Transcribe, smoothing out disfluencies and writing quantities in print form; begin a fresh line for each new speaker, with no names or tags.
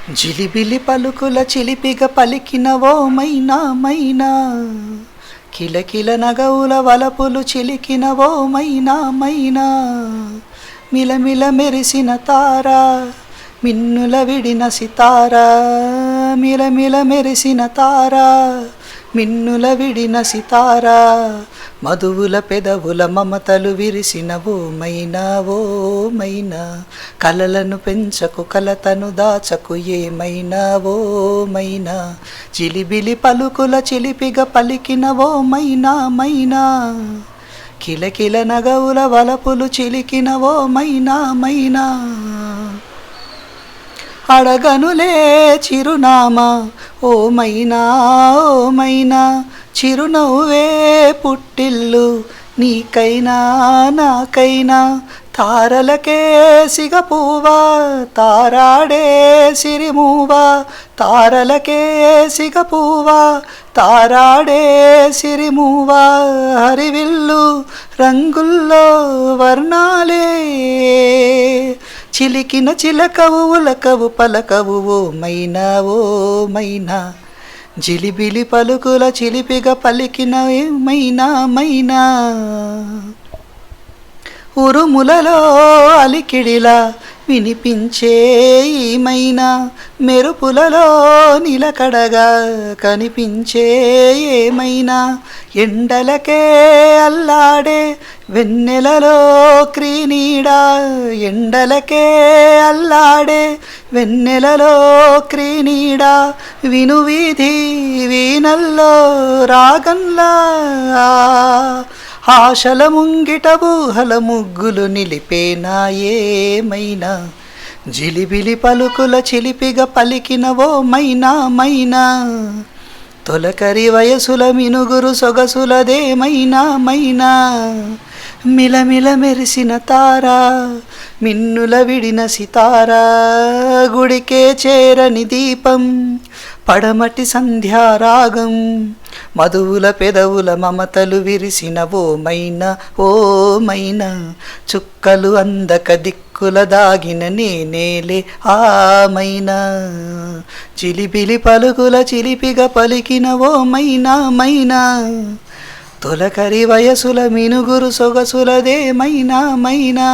జిలిబిలి పలుకుల చిలిపిగ పలికినవో మైనా మైనా, కిలకిల నగవుల వలపులు చిలికినవో మైనా మైనా, మిలమిల మెరిసిన తారా మిన్నుల విడిన సితారా, మిలమిల మెరిసిన తారా మిన్నుల విడిన సితారా, మధువుల పెదవుల మమతలు విరిసినవో మైనా ఓ మైనా, కలలను పెంచకు కలతను దాచకు ఏమైనా ఓ మైనా, చిలిబిలి పలుకుల చిలిపిగ పలికినవో మైనా మైనా, కిలకిల నగవుల వలపులు చిలికినవో మైనా మైనా, అడగనులే చిరునామా ఓ మైనా ఓ మైనా, చిరునవ్వే పుట్టిల్లు నీకైనా నాకైనా, తారలకే సిగపువ్వా తారాడే సిరిమూవా, తారలకే సిగపువ్వా తారాడే సిరిమూవా, హరివిల్లు రంగుల్లో వర్ణాలే, చిలికిన చిలకవు ఉలకవు పలకవు ఓ మైనా ఓ మైనా, జిలిబిలి పలుకుల చిలిపిగ పలికిన మైనా మైనా, ఉరుములలో అలికిడిలా వినిపించే ఈ మైనా, మెరుపులలో నిలకడగా కనిపించే ఏమైనా, ఎండలకే అల్లాడే వెన్నెలలో క్రీనీడా, ఎండలకే అల్లాడే వెన్నెలలో క్రీనీడా, వినువీధి వీణల్లో రాగంలా, ఆశల ముంగిట ఊహల ముగ్గులు నిలిపేనా ఏమైనా, జిలిబిలి పలుకుల చిలిపిగ పలికినవో మైనా మైనా, తొలకరి వయసుల మినుగురు సొగసులదేమైనా మైనా, మిలమిల మెరిసిన తారా మిన్నుల విడిన సితారా, గుడికే చేరని దీపం పడమటి సంధ్యారాగం, మధువుల పెదవుల మమతలు విరిసిన ఓ మైనా ఓ మైనా, చుక్కలు అందక దిక్కుల దాగిన నేనేలే ఆ మైనా, చిలిబిలి పలుకుల చిలిపిగ పలికిన ఓ మైనా మైనా, తొలకరి వయసుల మినుగురు సొగసులదే మైనా మైనా.